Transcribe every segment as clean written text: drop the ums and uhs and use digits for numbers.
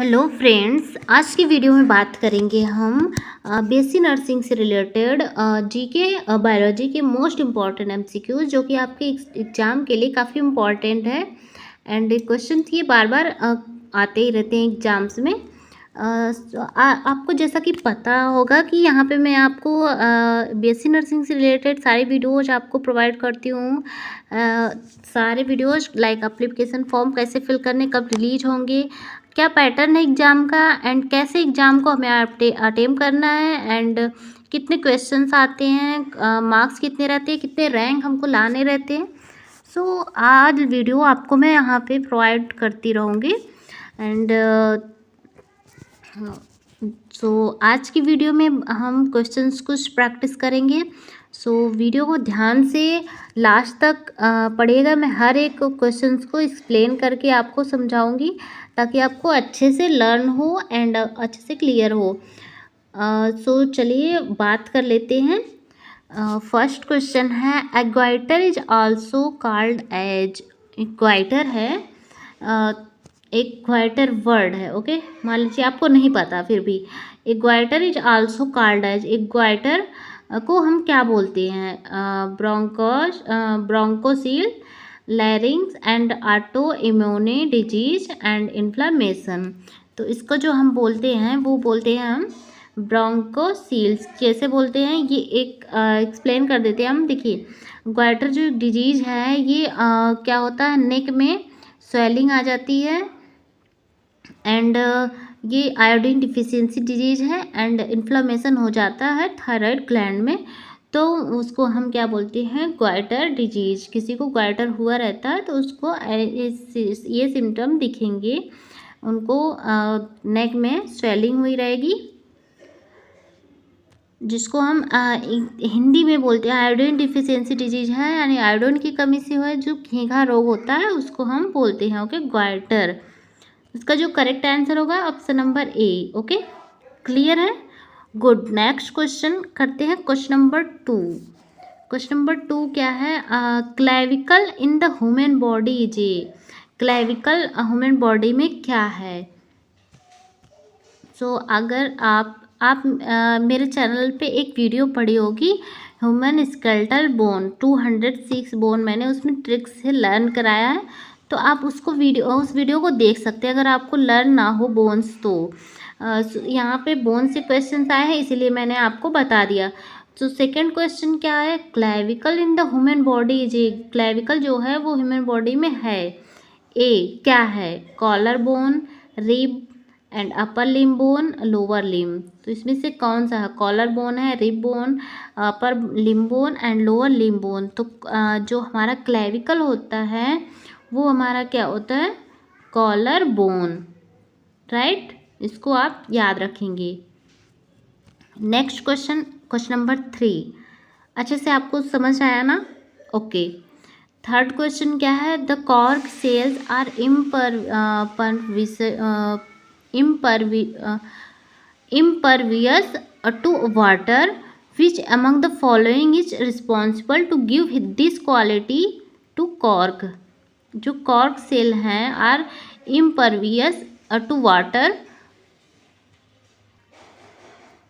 Hello friends, आज की video में बात करेंगे हम बीएससी नर्सिंग से रिलेटेड जीके बायोलॉजी के मोस्ट इम्पॉर्टेंट एमसीक्यूज जो कि आपके एग्ज़ाम के लिए काफ़ी इम्पॉर्टेंट है। एंड क्वेश्चन ये बार बार आते ही रहते हैं एग्ज़ाम्स में। आपको जैसा कि पता होगा कि यहाँ पे मैं आपको बीएससी नर्सिंग से रिलेटेड सारी वीडियोज आपको प्रोवाइड करती हूँ। सारे वीडियोज लाइक एप्लीकेशन फॉर्म कैसे फिल करने, कब रिलीज होंगे, क्या पैटर्न है एग्ज़ाम का, एंड कैसे एग्ज़ाम को हमें अटेम्प्ट करना है, एंड कितने क्वेश्चंस आते हैं, मार्क्स कितने रहते हैं, कितने रैंक हमको लाने रहते हैं। सो आज वीडियो आपको मैं यहाँ पे प्रोवाइड करती रहूँगी। एंड आज की वीडियो में हम क्वेश्चंस कुछ प्रैक्टिस करेंगे। वीडियो को ध्यान से लास्ट तक पढ़िएगा। मैं हर एक क्वेश्चंस को एक्सप्लेन करके आपको समझाऊंगी ताकि आपको अच्छे से लर्न हो एंड अच्छे से क्लियर हो। चलिए बात कर लेते हैं। फर्स्ट क्वेश्चन है, एक्वाइटर इज आल्सो कॉल्ड एज। एक्वाइटर है, एक्वाइटर वर्ड है, ओके। मान लीजिए आपको नहीं पता, फिर भी एक्वाइटर इज आल्सो कॉल्ड एज। एक्वाइटर को हम क्या बोलते हैं? Bronchocele, larynx and autoimmune disease and inflammation. तो इसको जो हम बोलते हैं वो बोलते हैं हम ब्रोंकोसील्स। कैसे बोलते हैं ये एक एक्सप्लेन कर देते हैं हम। देखिए, ग्वाइटर जो डिजीज है ये क्या होता है, नेक में स्वेलिंग आ जाती है एंड ये आयोडीन डिफिशियंसी डिजीज है एंड इन्फ्लामेशन हो जाता है थायराइड ग्लैंड में। तो उसको हम क्या बोलते हैं? Goitre disease. किसी को ग्वाइटर हुआ रहता है तो उसको ये सिम्टम दिखेंगे, उनको नेक में स्वेलिंग हुई रहेगी, जिसको हम हिंदी में बोलते हैं आयोडीन डिफिशियंसी डिजीज है, यानी आयोडीन की कमी से हुआ जो घीघा रोग होता है उसको हम बोलते हैं, ओके, ग्वाइटर। इसका जो करेक्ट आंसर होगा ऑप्शन नंबर ए, ओके। क्लियर है? गुड। नेक्स्ट क्वेश्चन करते हैं, क्वेश्चन नंबर 2। क्वेश्चन नंबर 2 क्या है? Clavicle in the human body is a. Clavicle human body में क्या है? अगर आप मेरे चैनल पे एक वीडियो पढ़ी होगी, ह्यूमन स्केलेटल बोन 206 बोन, मैंने उसमें ट्रिक्स से लर्न कराया है, तो आप उस वीडियो को देख सकते हैं अगर आपको लर्न ना हो बोन्स तो। यहाँ पे बोन से क्वेश्चन आए हैं इसीलिए मैंने आपको बता दिया। सेकंड क्वेश्चन क्या है? Clavicle in the human body is a. Clavicle जो है वो ह्यूमन बॉडी में है। ए क्या है? Collar bone, rib and upper limb bone, lower limb. तो इसमें से कौन सा है? कॉलर बोन है, rib bone, upper limb bone and lower limb bone. तो जो हमारा क्लेविकल होता है वो हमारा क्या होता है? Collar bone, right. इसको आप याद रखेंगे। Next question, question number 3। अच्छे से आपको समझ आया ना? ओके। थर्ड क्वेश्चन क्या है? The cork cells are impervious to water. Which among the following is responsible to give this quality to cork? जो कॉर्क सेल हैं are impervious to water.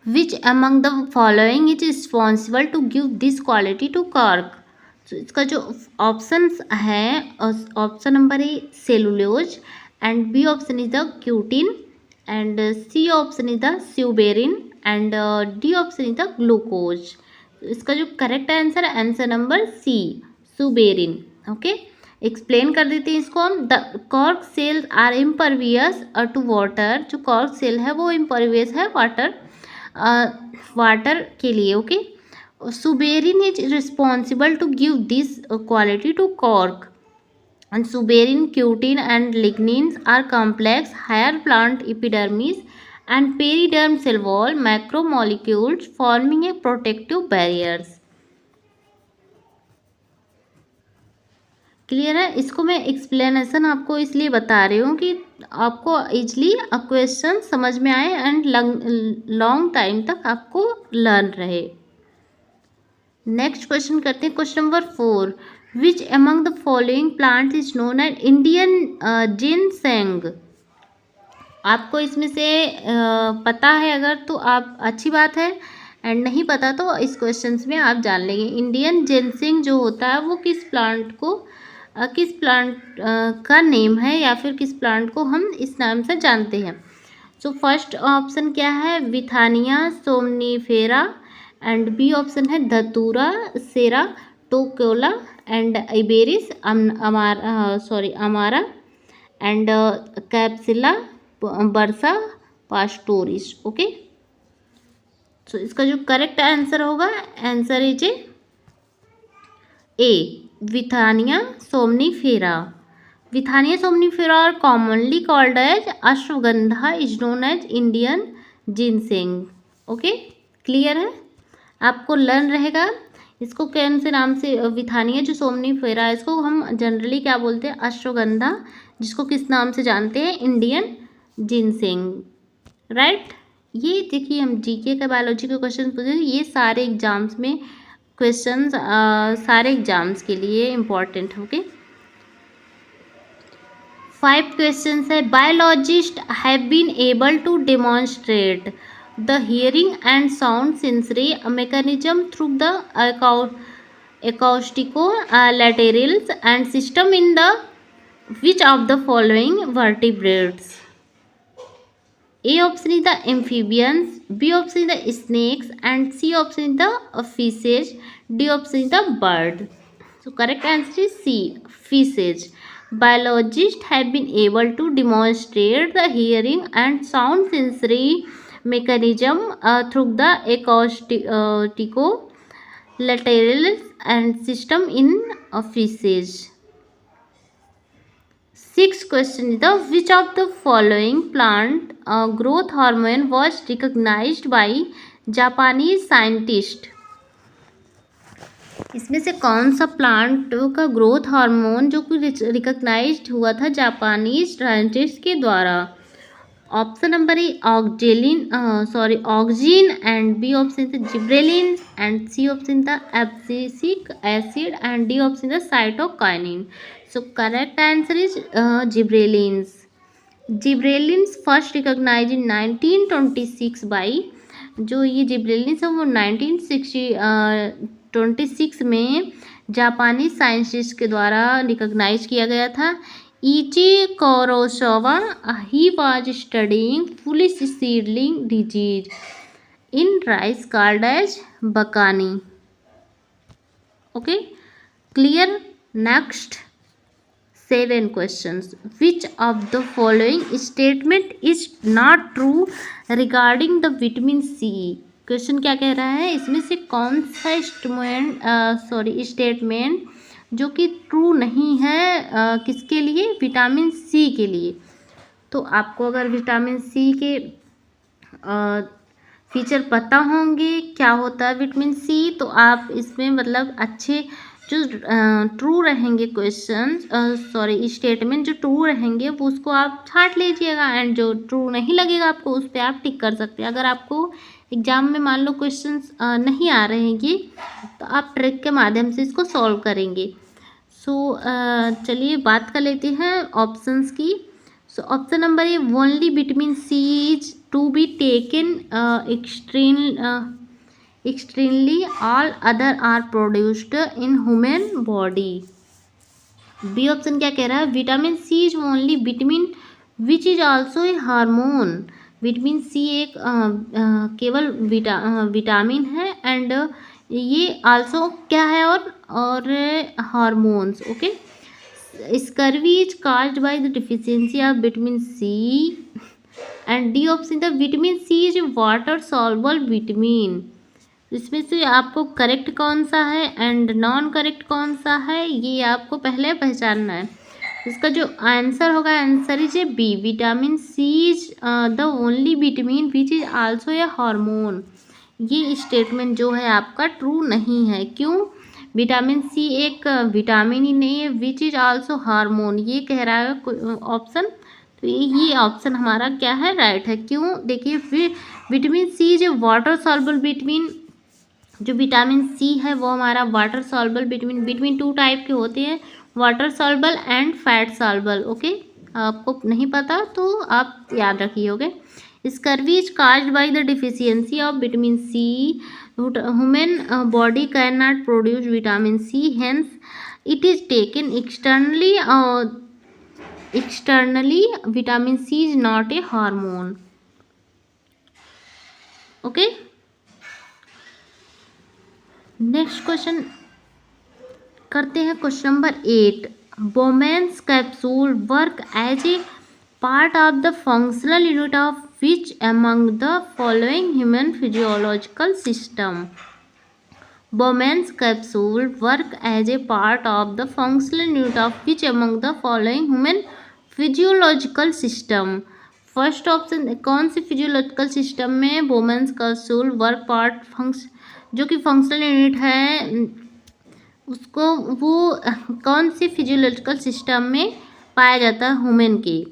Which among the following is responsible to give this quality to cork? तो इसका जो options हैं, option number A cellulose, and B option is the cutin, and C option is the suberin, and D option is the glucose. इसका जो correct answer है answer number C, suberin, okay. Explain कर देते हैं इसको हम। The cork cells are impervious to water. जो cork cell है वो इम्परवियस है वाटर के लिए, okay. Suberin is responsible to give this quality to cork. And suberin, cutin and lignins are complex higher plant epidermis and periderm cell wall macromolecules forming a protective barriers. Clear है? इसको मैं explanation आपको इसलिए बता रही हूँ कि आपको इजली क्वेश्चन समझ में आए एंड लॉन्ग टाइम तक आपको लर्न रहे। नेक्स्ट क्वेश्चन करते हैं, question number 4। Which among the following plant is known as Indian ginseng. आपको इसमें से पता है अगर तो आप अच्छी बात है, एंड नहीं पता तो इस क्वेश्चंस में आप जान लेंगे। इंडियन जिनसिंग जो होता है वो किस प्लांट को किस प्लांट का नेम है, या फिर किस प्लांट को हम इस नाम से जानते हैं। सो फर्स्ट ऑप्शन क्या है, Withania somnifera, and B option है धतूरा सेरा टोकोला, and Iberis amara, and Capsella bursa pastoris. Okay, so इसका जो करेक्ट आंसर होगा, answer is A Withania somnifera. Withania somnifera are commonly called as ashwagandha, is known as Indian ginseng. Okay, clear है, आपको learn रहेगा। इसको कौन से नाम से, विथानिया जो सोमनीफेरा है इसको हम जनरली क्या बोलते हैं, अश्वगंधा, जिसको किस नाम से जानते हैं, इंडियन जिनसिंग, राइट। ये देखिए हम जीके का बायोलॉजी के क्वेश्चन पूछे, ये सारे एग्जाम्स में क्वेश्चंस सारे एग्जाम्स के लिए इम्पॉर्टेंट। ओके, 5 क्वेश्चंस है। Biologist have been able to demonstrate the hearing and sound sensory mechanism through the acoustico laterals and system in the which of the following vertebrates? A option is the amphibians, B option is the snakes, and C option is the fishes, D option is the bird. So correct answer is C, fishes. Biologists have been able to demonstrate the hearing and sound sensory mechanism through the acoustico lateral and system in fishes. 6th question is the which of the following plant growth hormone was recognized by Japanese scientist? इसमें से कौन सा plant का growth hormone जो कि recognised हुआ था Japanese scientist के द्वारा? Option number A auxin, and B option the gibberellin, and C option the abscisic acid, and D option the cytokinin. So correct answer is gibberellins. Gibberellins first recognise in 1926 by, जो ये gibberellins है वो 1926 में जापानी scientist के द्वारा recognise किया गया था। Ichi Kurosawa, he was studying foolish seedling disease in rice called as bakani. Okay, clear? Next 7 questions. Which of the following statement is not true regarding the vitamin C? Question क्या कह रहा है, इसमें से कौन सा स्टेटमेंट जो कि ट्रू नहीं है किसके लिए, विटामिन सी के लिए। तो आपको अगर विटामिन सी के फीचर पता होंगे, क्या होता है विटामिन सी, तो आप इसमें मतलब अच्छे जो ट्रू रहेंगे क्वेश्चन स्टेटमेंट जो ट्रू रहेंगे वो उसको आप छांट लीजिएगा, एंड जो ट्रू नहीं लगेगा आपको उस पर आप टिक कर सकते हैं। अगर आपको एग्जाम में मान लो क्वेश्चंस नहीं आ रहे हैं तो आप ट्रिक के माध्यम से इसको सॉल्व करेंगे। सो चलिए बात कर लेते हैं ऑप्शंस की। So option number A only vitamin C is to be taken extremely, all other are produced in human body. B option क्या कह रहा है, vitamin C is only vitamin which is also a hormone. Vitamin C एक केवल vitamin है, and ये also क्या है, और hormones. Okay, scurvy is caused by the deficiency of vitamin C, and D option the vitamin C is water soluble vitamin. इसमें से आपको करेक्ट कौन सा है एंड नॉन करेक्ट कौन सा है, ये आपको पहले पहचानना है। इसका जो आंसर होगा, answer is A B, vitamin C is the only vitamin which is also a hormone. ये स्टेटमेंट जो है आपका ट्रू नहीं है। क्यों? विटामिन सी एक विटामिन ही नहीं है, विच इज आल्सो हार्मोन, ये कह रहा है ऑप्शन। तो ये ऑप्शन हमारा क्या है, राइट है। क्यों? देखिए फिर विटामिन सी जो वाटर सॉल्युबल विटामिन, जो विटामिन सी है वो हमारा वाटर सॉल्युबल विटामिन 2 टाइप के होते हैं, water soluble and fat soluble. Okay, आपको नहीं पता तो आप याद रखिए। Okay, scurvy is caused by the deficiency of vitamin C. Human body can not produce vitamin C, hence it is taken externally. Vitamin C is not a hormone. Okay, next question करते हैं। Question number 8, Bowman's capsule work as a part of the functional unit of which among the following human physiological system? Bowman's capsule work as a part of the functional unit of which among the following human physiological system? First option, कौन सी physiological system में बोमेंस capsule work part जो कि functional unit है उसको वो कौन सी physiological system में पाया जाता है ह्यूमन की?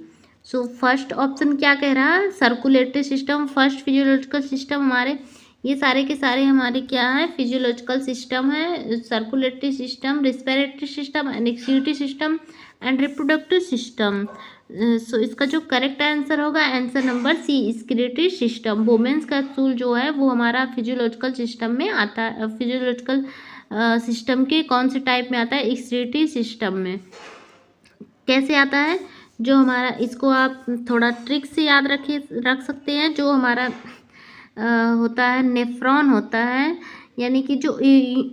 सो फर्स्ट ऑप्शन क्या कह रहा है? Circulatory system first physiological system. हमारे ये सारे के सारे हमारे क्या है? फिजियोलॉजिकल सिस्टम है। Circulatory system, respiratory system, excretory system and reproductive system. So इसका जो करेक्ट आंसर होगा answer number C, excretory system. Bowman's capsule जो है वो हमारा फिजियोलॉजिकल सिस्टम में आता है। फिजियोलॉजिकल सिस्टम के कौन से टाइप में आता है? एक्सक्रीटरी सिस्टम में। कैसे आता है? जो हमारा, इसको आप थोड़ा ट्रिक से याद रख सकते हैं। जो हमारा होता है नेफ्रॉन होता है, यानी कि जो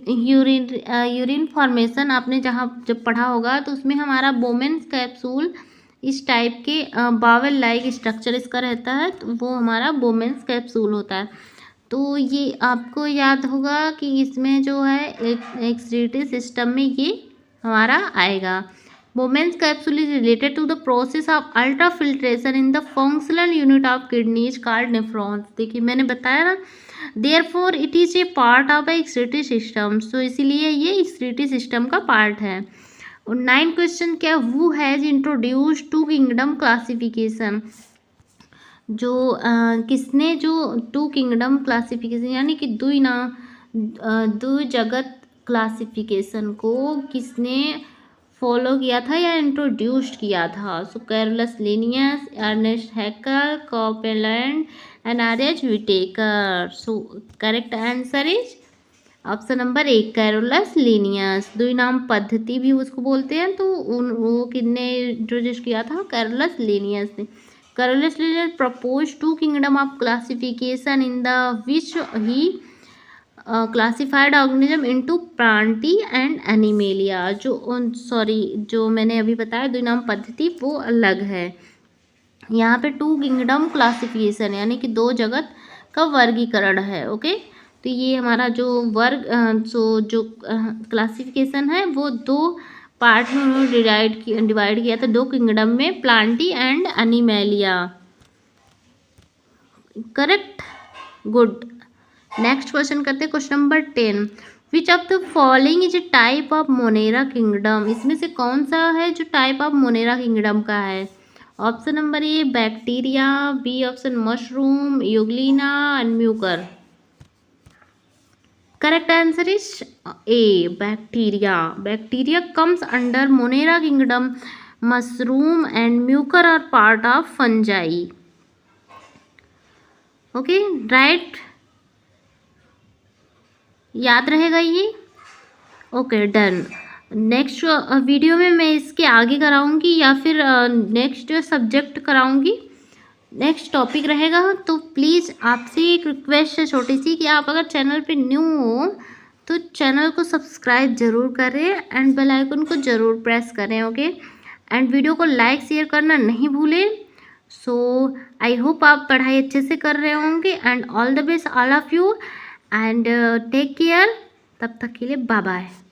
यूरिन फॉर्मेशन आपने जहाँ जब पढ़ा होगा तो उसमें हमारा बोमेंस कैप्सूल इस टाइप के बावल लाइक स्ट्रक्चर इसका रहता है, तो वो हमारा बोमेंस कैप्सूल होता है। तो ये आपको याद होगा कि इसमें जो है एक्सक्रीटरी सिस्टम में ये हमारा आएगा। Bowman's capsule is related to the process of ultra filtration in the functional unit of kidneys called nephrons. देखिए मैंने बताया ना, therefore it is a part of excretory system. So इसीलिए ये एक्सक्रीटरी सिस्टम का पार्ट है। और 9 क्वेश्चन क्या, who has introduce two kingdom classification? जो किसने जो टू किंगडम क्लासिफिकेशन यानी कि दो जगत क्लासिफिकेशन को किसने फॉलो किया था या इंट्रोड्यूस्ड किया था? So Carolus Linnaeus, Ernest Haeckel, Copeland and R H. Whittaker. So correct answer is option number 1, Carolus Linnaeus. द्विनाम पद्धति भी उसको बोलते हैं, तो वो किसने इंट्रोड्यूस किया था? कैरोलस लिनियस ने। Carolus Linnaeus propose two kingdom of classification in the which he classified organism into plantae and animalia. जो मैंने अभी बताया द्विनाम पद्धति वो अलग है। यहाँ पे टू किंगडम क्लासिफिकेशन यानी कि 2 जगत का वर्गीकरण है। ओके, तो ये हमारा जो जो क्लासिफिकेशन है वो 2 पार्ट में उन्होंने डिवाइड किया था, 2 किंगडम में, Plantae and animalia. Correct, good. Next question करते हैं। Question number 10, which of the following is a type of Monera kingdom? इसमें से कौन सा है जो टाइप ऑफ मोनेरा किंगडम का है? Option number A bacteria, B option mushroom, euglena and mucor. Correct answer is A, bacteria. Bacteria comes under Monera kingdom. Mushroom and mucor are part of fungi. Okay, right, याद रहेगा ये। Okay, done. Next video में मैं इसके आगे कराऊंगी या फिर next subject कराऊंगी, next topic रहेगा। तो प्लीज़ आपसे एक रिक्वेस्ट है छोटी सी कि आप अगर चैनल पे न्यू हो तो चैनल को सब्सक्राइब ज़रूर करें एंड बेल आइकन को ज़रूर प्रेस करें। ओके, एंड वीडियो को लाइक शेयर करना नहीं भूलें। सो आई होप आप पढ़ाई अच्छे से कर रहे होंगे and all the best all of you and take care. तब तक के लिए बाय बाय।